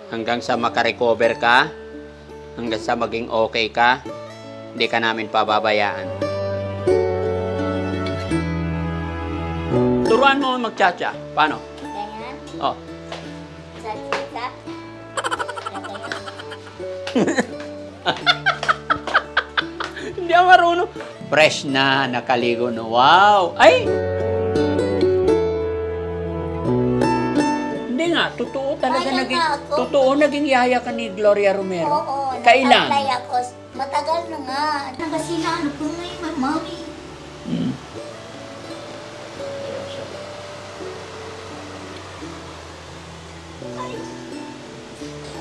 hanggang sa makarecover ka, hanggang sa maging okay ka, hindi ka namin pababayaan. Turuan mo magtsatsa. Paano? Ganyan. Oh. Sa. Hindi ako marunong. Fresh na, nakaligo na. Wow! Ay! Hindi nga, totoo talaga Kaya naging, nga ako. totoo naging yaya ka ni Gloria Romero. Oo, Kailan? nag-apply ako. Matagal na nga. Kasi naano ko na yung mami. Hmm.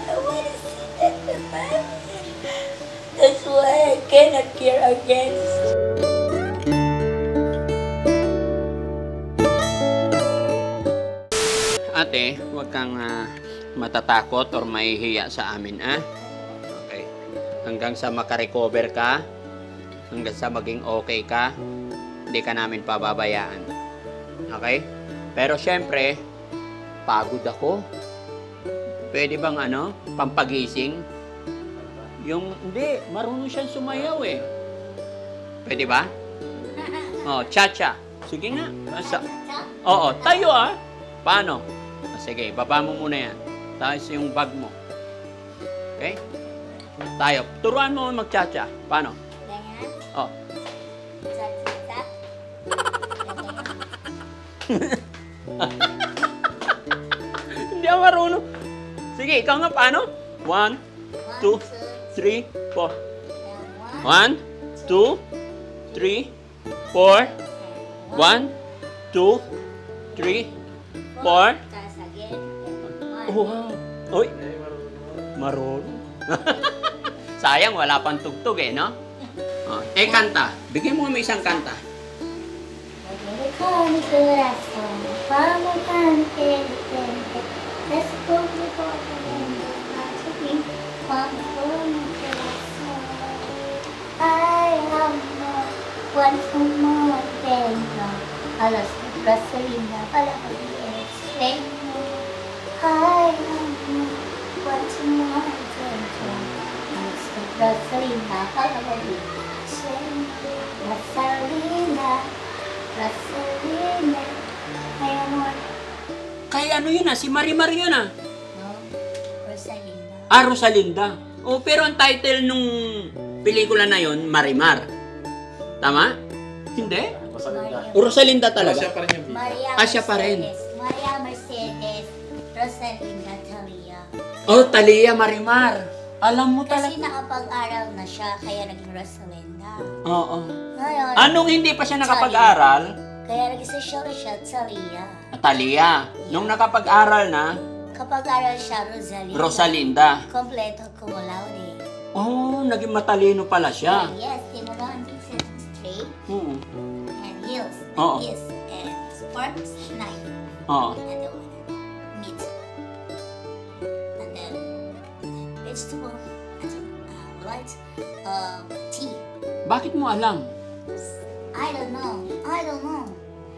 I wanna see that with mommy. That's why I cannot care against. Ate, huwag kang matatakot or mahihiya sa amin, ah? Okay. Hanggang sa makarecover ka, hanggang sa maging okay ka, hindi ka namin pababayaan. Okay? Pero syempre, pagod ako. Pwede bang pampagising? Hindi, marunong siyang sumayaw eh. Pwede ba? Oh, cha-cha. Sige nga. Oo, tayo ah. Paano? Sige, baba mo muna yan. Tapos yung bag mo. Okay? Tayo. Turuan mo magcha-cha. Paano? Ganyan. Oh. Sa. Hindi ako marunong. Sige, ikaw nga paano? 1, 2, 3, 4. 1, 2, 3, 4. 1, 2, 3, 4. Tapos again. Wow. Uy. Marunong. Sayang, wala pang tugtog eh, no? Oh. Kanta. Bigyan mo kami isang kanta. Con mi corazón, vamos cante, cante, descubre por vamos con mi corazón. Ay, amor, cuánto amor tengo, a los gasolina para el sueño. Ay, amor, cuánto amor tengo, a los gasolina para el sueño. Gasolina. Rosalina, ay amor. Kay yun si Marimar yun No, Rosalinda. Rosalinda. Oh, pero ang title nung pelikula na yun, Marimar. Tama? Hindi? Rosalinda talaga. Siya pa rin yung bida. Maria Siya pa rin. Maria Mercedes, Rosalinda Talia. Oh, Talia Marimar. Alam mo Kasi talaga. nakapag-aral na siya, kaya naging Rosalinda. Oo. Ngayon, Anong hindi pa siya nakapag-aral? kaya nag-social siya, Talia. Talia. Nung nakapag-aral na, Kapag-aral siya, Rosalinda. Rosalinda. Kompleto cum laude. Oh, naging matalino pala siya. Yes, tinuruan din siya straight Oo. and heels, Oo. like this, and sparks, knife. Oo. And the one, meat. And then vegetable, and then light tea. Bakit mo alam? I don't know.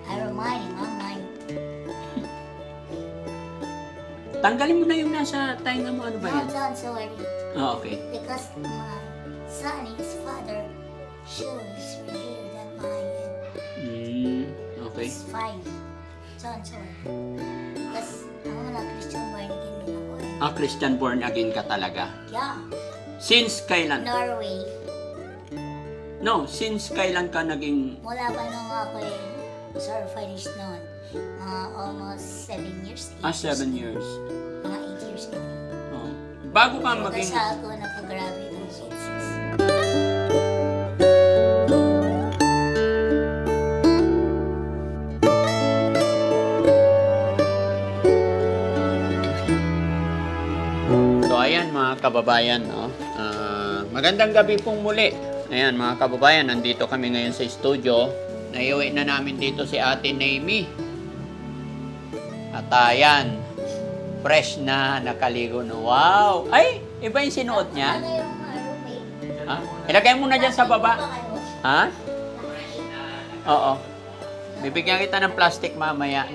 I remind him on mine. Tanggalin mo na yung nasa tainga mo. Ano ba No, yan? don't sorry. Oh, okay. Because my son, his father, shoes here than mine. Okay. It's fine. Don't sorry. Because ako na Christian born again din ako eh. Christian born again ka talaga. Yeah. Since kailan? Norway. No, since kailan ka naging... Mula pa nung ako eh, certified noon. Almost 7 years. 7 years. Mga 8 years na. Oh. Bago ka maging... Kasi ako nagka-graduate ng grade 6. So ayan mga kababayan, no? Magandang gabi pong muli. Ayan mga kababayan, nandito kami ngayon sa studio. Naiuwi na namin dito si Ate Naomi. At ayan, fresh na, nakaligo na. Wow! Ay, iba yung sinuot niya. Ano yung roommate? Ha? Ilagay mo na dyan sa baba. Ha? Oo. Bibigyan kita ng plastic mamaya.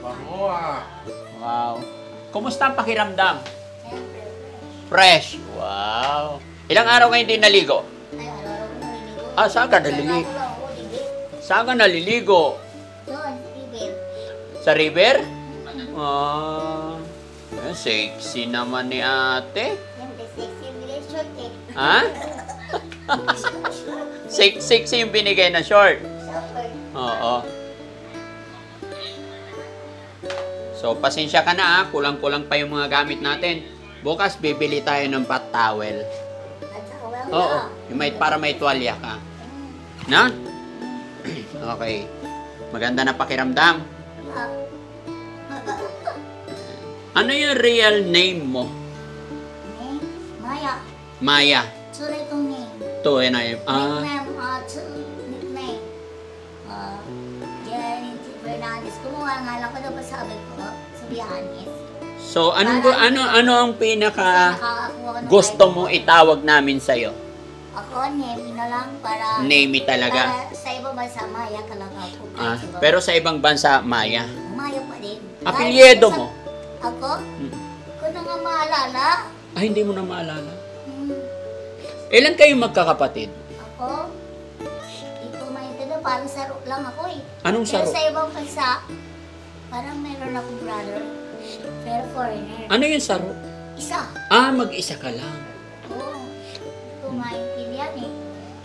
Bango ah. Wow. Kumusta ang pakiramdam? Siyempre. Fresh. Wow. Ilang araw ngayon din naligo? Ay, araw-araw ko naliligo. Ah, saan ka naliligo? Wala ako, hindi. Saan ka naliligo? Doon, River. Sa river? Ah, sexy naman ni ate. Siyempre, sexy village short eh. Ha? Sexy yung binigay na short. Super. Oo. So, pasensya ka na kulang-kulang pa yung mga gamit natin. Bukas, bibili tayo ng bath towel. At saka wala Oo, na. para may tuwalya ka. Na? Okay. Maganda na pakiramdam. Ah. Ano yung real name mo? Name? Maya. Maya. Tunay kong name. To, yun na yun. Nickname, nickname. Jenny Fernandez. Kumuha nga lang ko daw sabi ko sa Bianis. So, ano ang pinaka Nakakakuha ko ng gusto ID. mo itawag namin sa'yo? Ako, name na lang para... Name talaga. Para sa ibang bansa, Maya ka lang ako. Ah, pero sa ibang bansa, Maya. Maya pa din. Apelyido Kahit mo? Ako? Hmm. Ko na nga maalala. Ay, hindi mo na maalala. Hmm. Ilan kayo magkakapatid? Ako? Hindi ko maintindihan. Parang saro lang ako eh. Anong Pero saro? sa ibang bansa, parang meron akong brother. Pero foreigner. Ano yung saro? Isa. Ah, mag-isa ka lang. Oo. Hindi ko maintindihan eh.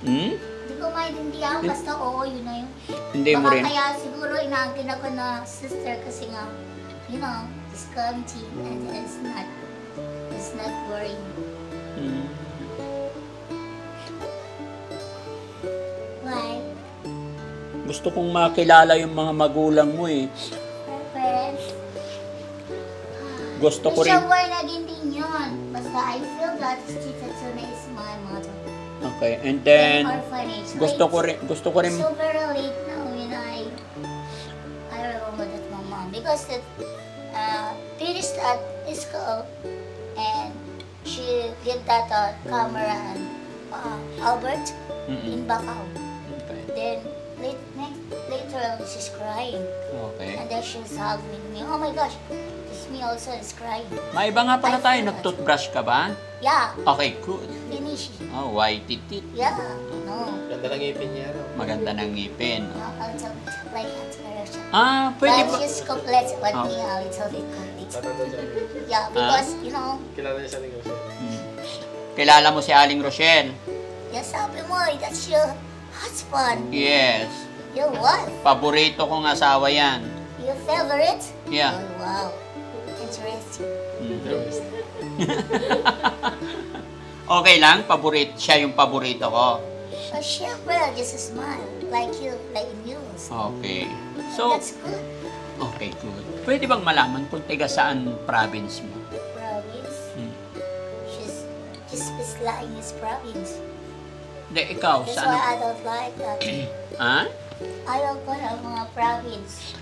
Hmm? Hindi ko maintindihan. Basta oo, yun na yun. Hindi mo Baka rin. kaya siguro inaangkin ako na sister kasi nga, you know, it's quarantine and it's not boring. Hmm. Why? Gusto kong makilala yung mga magulang mo eh. My parents. Gusto ko rin. Siya naging din yun. Basta I feel that Tita Tuna is my mother. Okay, and then Orphanage. gusto ko rin So very late now when I remember that my mom because that finished at school and she did that camera and Albert in Bacau. Okay. Then later on she's crying Okay. and then she's hugging me. Oh my gosh, it's me also is crying. Maiba nga pala tayo, nag-toothbrush ka ba? Yeah, Okay, good. finish. Oh, white titit. Yeah, no. Ganda ng ngipin niya, no? Maganda ng ngipin. Also, like inspiration. Ah, pwede But ba? she's complete, but Oh. me a little bit complete. Matanda siya. Yeah, because, you know, Kilala niya siya ni Jose. Hmm. Kilala mo si Aling Rochelle? yes, sabi mo, that's your husband, Yes. your wife, Paborito kong asawa yan. your favorite. Yeah. Oh, wow. Interesting. Hmm. Okay lang, siya yung paborito ko. But syempre, just a smile, like you, like news. Okay. So, That's good. okay, good. Pwede bang malaman kung tiga saan province mo? Province. Hmm. She's lying his province. Hindi, ikaw, That's saan? why I don't like that. Ha? Ayaw ko ng mga province.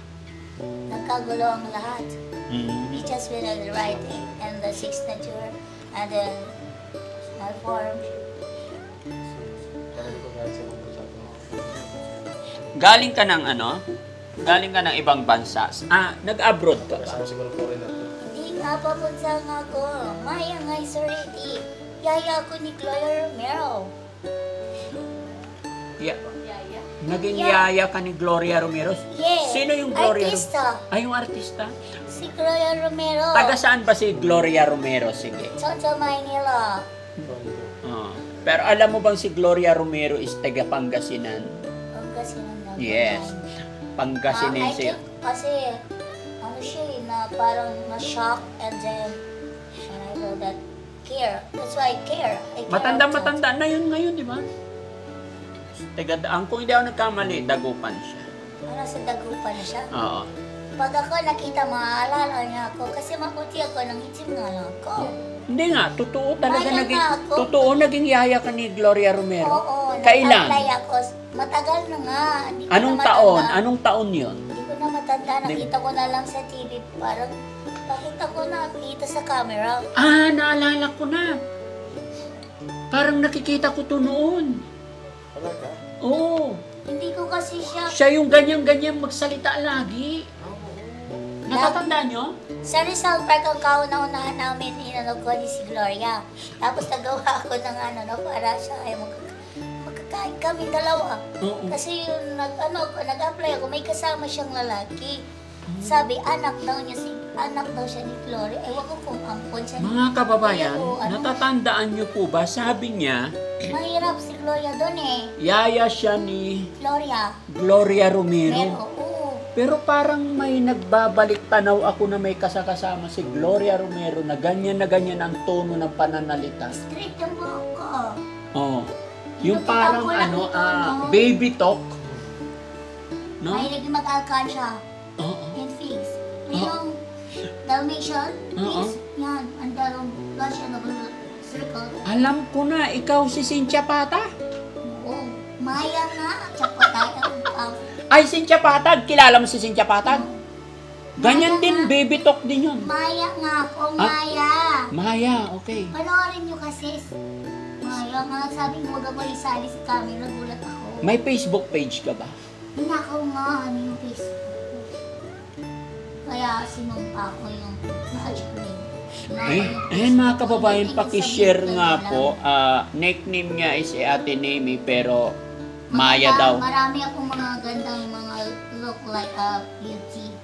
Nagkagulo ang lahat. Hmm. We just went on the writing and the sixth nature and then my form. Parang ko kahit siya masyado. Galing ka ng ano? Galing ka ng ibang bansa. Ah, nag-abroad ka ba? Kasama siguro po rin natin. Hindi nga papunta nga ako. Maya nga is already. Yaya ko ni Gloria Romero. Yeah. Naging yaya ka ni Gloria Romero? Yeah. Sino yung Gloria Artista. Ay, yung artista? Si Gloria Romero. Taga saan ba si Gloria Romero? Sige. Toto Maynila. Oh. Pero alam mo bang si Gloria Romero is taga Pangasinan? Pangasinan na. Yes. I Pangasinense. think kasi ano siya eh, na parang na-shock and then and I know that care. That's why I care. I care Matanda na yun ngayon, di ba? Kung hindi ako nagkamali, dagupan siya. Para sa dagupan na siya. Oo. Pag ako nakita, maaalala niya ako kasi maputi ako ng itim nga lang ako. Hindi nga, totoo talaga Maya naging, nga ako. totoo naging yaya ka ni Gloria Romero. Oo, Kailan? nag-apply ako. Matagal na nga. Hindi ko Anong na taon? matanda. Anong taon yun? Hindi ko na matanda. Nakita ko na lang sa TV. Parang nakita ko nakita sa camera. Ah, naalala ko na. Parang nakikita ko to noon. Talaga? Oo. Hindi ko kasi siya. Siya yung ganyan-ganyan magsalita lagi. Natatandaan nyo? Sa Rizal Park ang kauna-unahan namin inanong ko ni si Gloria. Tapos nagawa ako ng para siya ay magkakain kami dalawa. Oo. Kasi yung nag-apply ako, may kasama siyang lalaki. Sabi, anak daw siya ni Gloria. Ewan ko kung ampon siya. Mga kababayan, Oo, natatandaan nyo po ba? Sabi niya, Mahirap si Gloria doon eh. yaya siya ni Gloria. Gloria Pero, Romero. oo. Pero parang may nagbabalik tanaw ako na may kasakasama si Gloria Romero na ganyan ang tono ng pananalita. Strict yung buhok ko. Oo. Yung Yung parang kitang ano, kulang ito, no? baby talk. No? Mahilig mag-alkansya. Oo. In figs. Yung Dalmatian, Oo. figs, yan. Ang dalong Russian na circle. Alam ko na, ikaw si Cynthia Pata. Oo. Maya nga. Tsaka tayo ang Ay, Cynthia Patag. Kilala mo si Cynthia Patag? Ganyan din, baby talk din yun. Maya nga ako, Ah. Maya. Maya, okay. Panoorin nyo kasi. Maya nga, sabi mo huwag ako isali sa camera, nagulat ako. May Facebook page ka ba? Nakaw nga, ano yung Facebook ko. Kaya sinumpa ko yung na-screen. Ayun mga kababayan, pakishare nga po. Nickname niya is Ate Nemi, pero Maya daw. Marami akong mga gandang mga look like a beauty.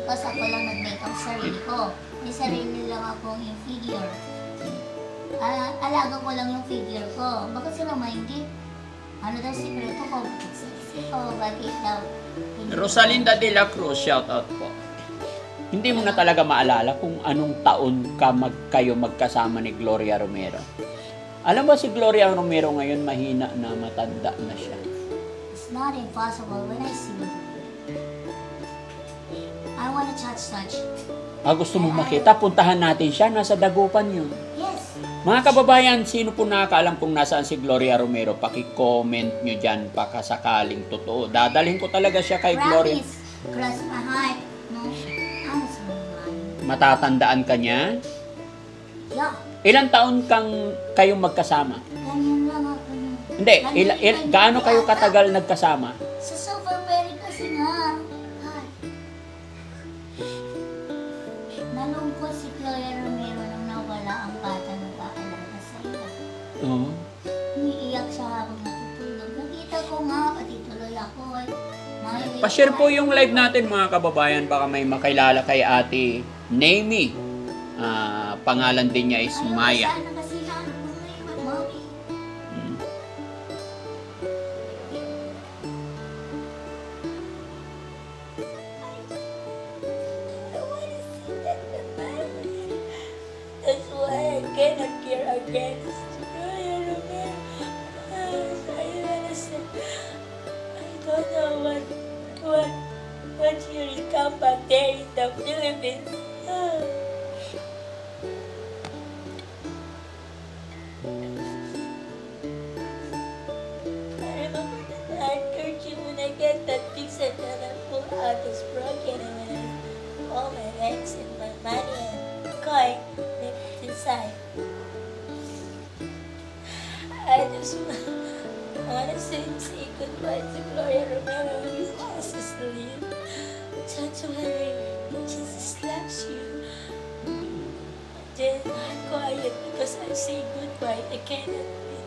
Kasi ako lang nag-make up sarili ko. May sarili lang akong yung figure. Alaga ko lang yung figure ko. Bakit sila maingit? Ano daw sikreto ko? Bakit sexy ko? Bakit daw? Rosalinda de la Cruz, shout out po. Hindi mo na talaga maalala kung anong taon kayo magkasama ni Gloria Romero. Alam mo si Gloria Romero ngayon mahina na, matanda na siya. It's not impossible when I see you. I wanna touch. Gusto mo makita? Puntahan natin siya. Nasa Dagupan yun. Yes. Mga kababayan, sino po nakakaalam kung nasaan si Gloria Romero? Paki-comment nyo dyan pakasakaling totoo. Dadalhin ko talaga siya kay Gloria. Promise. Cross my heart. No? I'm sorry. Matatandaan ka niya? Yeah. Ilang taon kayong magkasama? Ganyan lang ako. Hindi, gaano kayo katagal nagkasama? Sa Silver Berry kasi nga. Ay. Nalungkot si Gloria Romero nang nawala ang bata na paalala sa iyo. Oo. Umiiyak siya habang natutulog. Nakita ko nga, pati tuloy ako. Pa-share po yung live natin mga kababayan. Baka may makilala kay Ate Nemi. Pangalan din niya is Maya. Sana kasi na ano ko ngayon, Mami. I wanna see that with my mind. That's why I cannot care against Gloria Romero. I wanna say, I don't know what you will come back there in the Philippines. I remember that handkerchief when I get that pizza that I pull out is broken and when all my rents and my money and coin left inside. I just want to say goodbye to Gloria Romero when you ask us to leave. Don't worry, Jesus loves you. Then I'm quiet because I say goodbye. I cannot be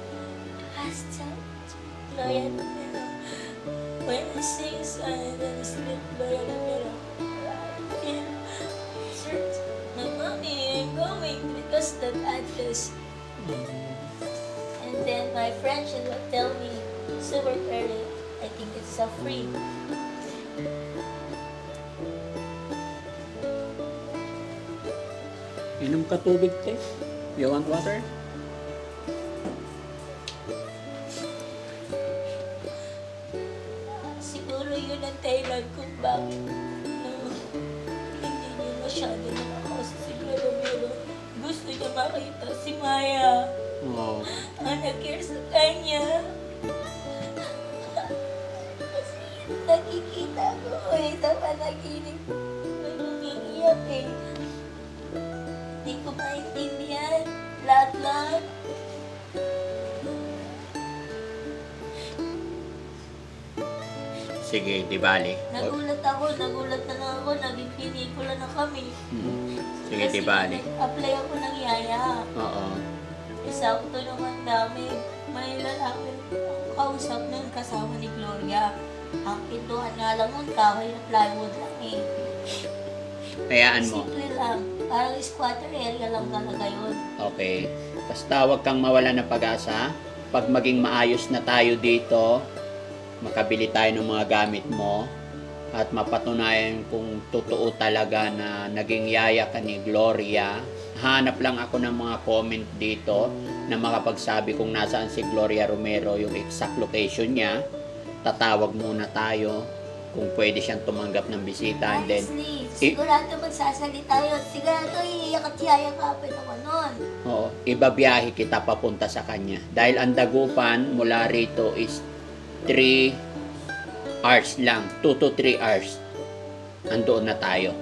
last time to Gloria Romero. When I sing a song and then I sleep Gloria Romero, I feel certain. My mommy, I'm going because that address. And then my friend should tell me, super early, I think it's so free. Inom ka tubig, te. You want water? Siguro yun ang Thailand kung bakit hindi niya masyado nakakausa si Gloria Romero. Gusto niya makita si Maya. Oo. Ang nag-care sa kanya. Kasi nakikita ko sa panaginip. May umiiyak eh. Hindi ko maintindihan. Lahat-lahat. Sige, di bali. Nagulat na lang ako, naging pinikula na kami. Sige, di bali. Nag-apply ako ng yaya. Oo. Isakto naman dami. May lalaki akong kausap na kasama ni Gloria. Ang pintuan nga lang nun, kahoy na plywood lang eh. Hayaan mo. Simple lang. Parang squatter area lang talaga yun. Okay. Basta huwag kang mawala ng pag-asa. Pag maging maayos na tayo dito, makabili tayo ng mga gamit mo, at mapatunayan kung totoo talaga na naging yaya ka ni Gloria. Hanap lang ako ng mga comment dito na makapagsabi kung nasaan si Gloria Romero, yung exact location niya. Tatawag muna tayo kung pwede siyang tumanggap ng bisita. And then, Honestly, sigurado magsasalita yun. Sigurado iiyak at yayakapin ako nun. oo, ibabiyahe kita papunta sa kanya. Dahil ang dagupan mula rito is 3 hours lang. 2 to 3 hours. Andoon na tayo.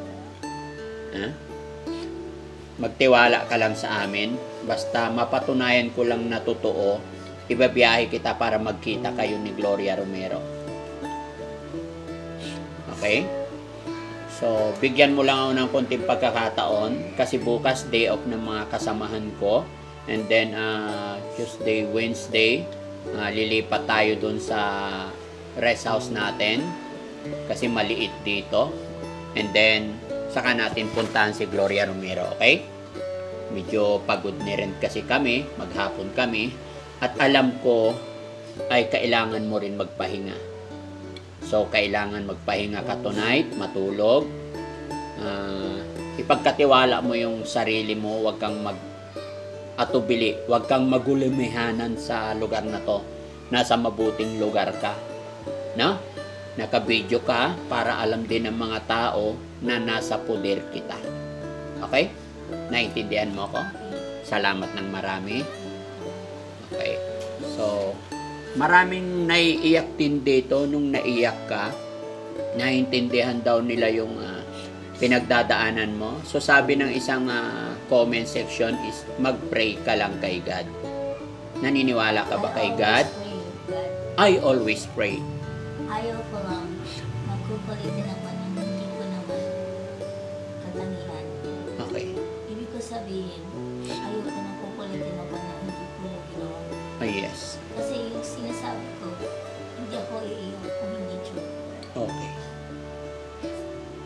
Ha? Magtiwala ka lang sa amin. Basta mapatunayan ko lang na totoo, ibabiyahe kita para magkita kayo ni Gloria Romero. Okay? So, bigyan mo lang ako ng konting pagkakataon kasi bukas day off ng mga kasamahan ko. And then, Tuesday, Wednesday, lilipat tayo dun sa rest house natin kasi maliit dito. And then, saka natin puntahan si Gloria Romero, okay? Medyo pagod na rin kasi kami, maghapon kami. At alam ko ay kailangan mo rin magpahinga. So, kailangan magpahinga ka tonight, matulog. Ipagkatiwala mo yung sarili mo, huwag kang atubili, huwag kang magulimehanan sa lugar na to. Nasa mabuting lugar ka. No? Naka-video ka para alam din ng mga tao na nasa poder kita. Okay? Naintindihan mo ko? Salamat ng marami. Okay. So, maraming naiiyak din dito nung naiyak ka. Naintindihan daw nila yung pinagdadaanan mo. So, sabi ng isang comment section is mag-pray ka lang kay God. Naniniwala ka ba kay God? I always pray. Ayaw ko lang. Magkukulitin naman yung hindi ko naman katangian. Okay. Ibig ko sabihin, ayaw ko nang kukulitin naman na hindi ko ginawa. Oh, yes. Kasi yung sinasabi ko, hindi ako iiyak kung hindi true. Okay.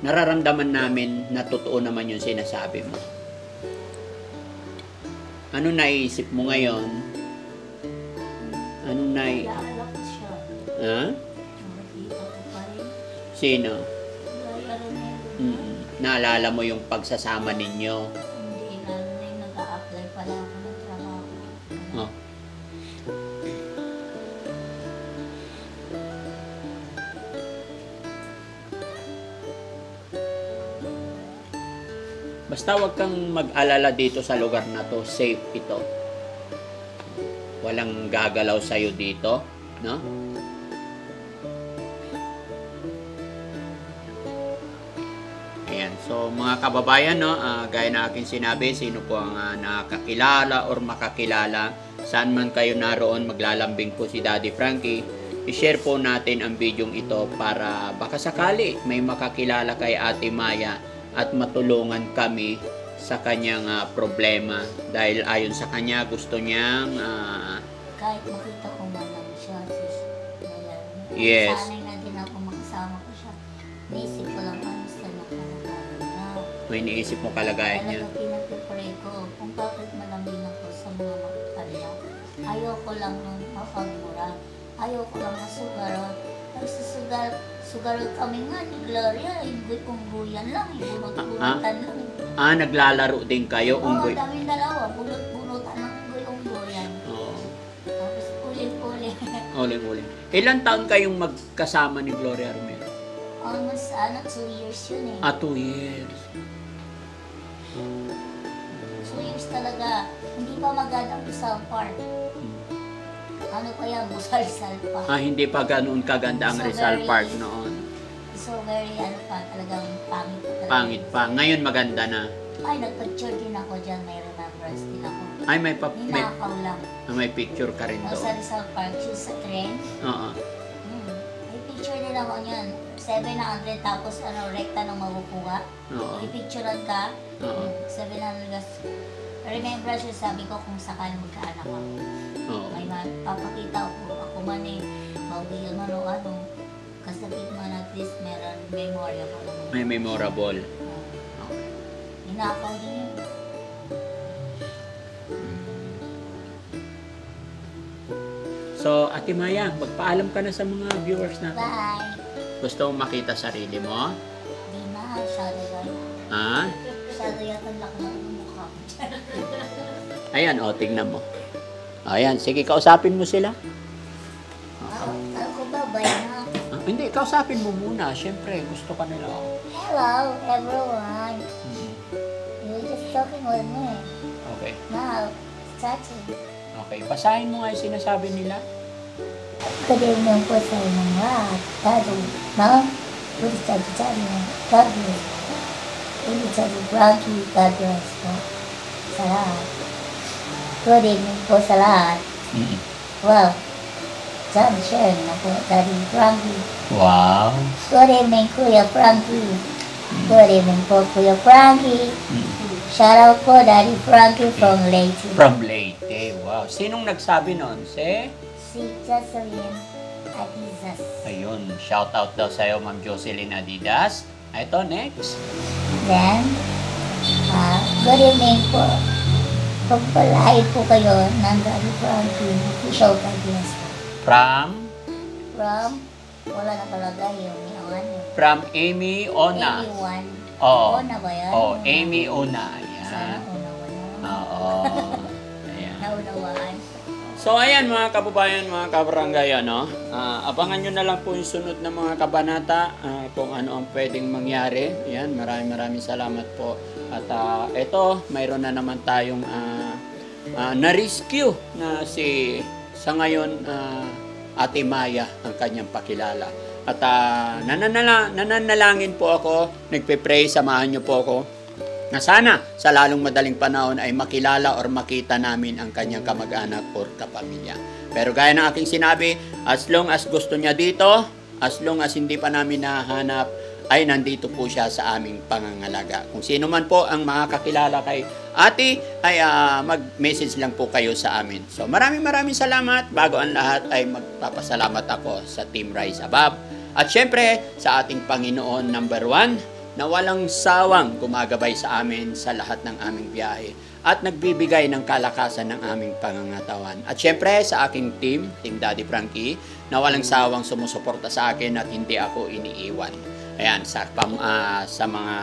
Nararamdaman namin na totoo naman yung sinasabi mo. Ano naiisip mo ngayon? Ano Naalala ko siya. Ha? Nakikita ko pa rin. Sino? Gloria Romero. Naalala mo yung pagsasama ninyo? Hindi, lalo na yung nag-a-apply pala ako ng trabaho. Oh. Basta wag kang mag-alala dito sa lugar na to. Safe ito. Walang gagalaw sa'yo dito. No? Ayan. So, mga kababayan, no, gaya na aking sinabi, sino po ang nakakilala or makakilala, saan man kayo naroon, maglalambing po si Daddy Frankie. I-share po natin ang video ito para baka sakali may makakilala kay Ate Maya at matulungan kami sa kanyang problema. Dahil ayon sa kanya, gusto niyang Kahit makita ko man lang siya, sis. Yes. Sanay na din ako makasama ko siya. Naisip ko lang kamusta na kalagayan niya. may iniisip mo kalagayan niya. Talaga pinagpipray ko kung bakit malambing ako sa mga makakala. Ayoko lang nung mapagmura. Ayoko lang masugarot. Nagsusugarot kami nga ni Gloria. Unggoy-unggoyan lang. Bunot-bunutan lang. Naglalaro din kayo, Oo, unggoy. kami dalawa. Bunot-bunutan ng unggoy-unggoyan. Oo. Tapos ulit-ulit. Uling-uling. Ilan taon kayong magkasama ni Gloria Romero? Almost 2 years yun eh. 2 years. 2 years talaga. Hindi pa magandang Rizal Park. Ano pa yan? Busal-sal pa. Hindi pa ganoon kaganda ang So, Rizal very- Park noon. So very ano pa, talagang pangit pa talaga. Pangit pa. Ngayon maganda na. Ay, nagpicture din ako dyan. May remembrance din ako. Ay, may Ninakaw lang. may picture ka rin O, sa doon. Rizal Park, yung sa train. Oo. May picture din din ako niyan. 700 tapos rekta ng makukuha. Oo. Ipicturean ka. Oo. 700 gas. Remember siya sabi ko kung sakali magkaanak ako. Oo. May papakita ko ako man bawi ano. Kasabit man at least meron memory ako naman. May memorable. Okay. Inakaw din yun. So, Ate Maya, magpaalam ka na sa mga viewers natin. Bye! Gusto mong makita sarili mo? Di na, shadow yan. Ha? Shadow yan ang laki ng mukha ko. Ayan, o, tingnan mo. Ayan, sige, kausapin mo sila. Ako ba, bye na? Hindi, kausapin mo muna. Siyempre, gusto ka nila. Hello, everyone. You're just talking with me. Okay. Now, starting. Okay, basahin mo nga yung sinasabi nila. Good evening po sa inyong lahat. Dado, ma'am, good study mo. God bless. Good study, Frankie, God bless po. Sa lahat. Good evening po sa lahat. Well, John Shen na po, Daddy Frankie. Wow. Good evening, Kuya Frankie. Good evening po, Kuya Frankie. Shout out po, Daddy Frankie from Leyte. From Leyte. Wow. Sinong nagsabi nun? Si Jocelyn Adizas. Ayun. Shout out daw sa'yo, Ma'am Jocelyn Adidas. Ito, next. Then, good evening po. Pagpalain po kayo ng Daddy Frankie. Official podcast po. From Wala na talaga yung iwan. From Amy Ona. Anyone. Oo. Ona ba yan? Oh, Amy Ona. Sana Ayan. una-una. Oo. Ayan. Naunawaan. So, ayan mga kababayan, mga kabarangay, ano, abangan nyo na lang po yung sunod na mga kabanata kung ano ang pwedeng mangyari. Ayan, maraming salamat po. At ito, mayroon na naman tayong na-rescue na sa ngayon, Ate Maya ang kanyang pakilala. At nananalangin po ako, nagpe-pray, samahan nyo po ako, na sana sa lalong madaling panahon ay makilala or makita namin ang kanyang kamag-anak or kapamilya. Pero gaya ng aking sinabi, as long as gusto niya dito, as long as hindi pa namin nahanap, ay nandito po siya sa aming pangangalaga. Kung sino man po ang makakakilala kay Ate, ay mag-message lang po kayo sa amin. So maraming salamat. Bago ang lahat ay magpapasalamat ako sa Team Rise Above. At syempre sa ating Panginoon number 1, na walang sawang gumagabay sa amin sa lahat ng aming biyahe at nagbibigay ng kalakasan ng aming pangangatawan. At syempre sa aking Team Daddy Frankie, na walang sawang sumusuporta sa akin at hindi ako iniiwan. Ayan, sa mga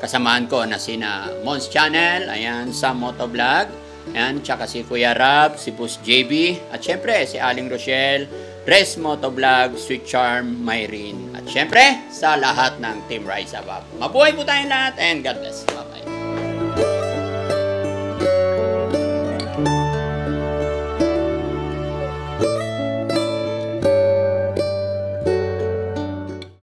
kasamaan ko na sina Mons Channel, ayan, sa Motovlog, ayan, tsaka si Kuya Rab, si Boss JB, at syempre si Aling Rochelle, Res Motovlog, Sweet Charm, Myrene, at syempre sa lahat ng Team Rise Above. Mabuhay po tayong lahat and God bless. Bye.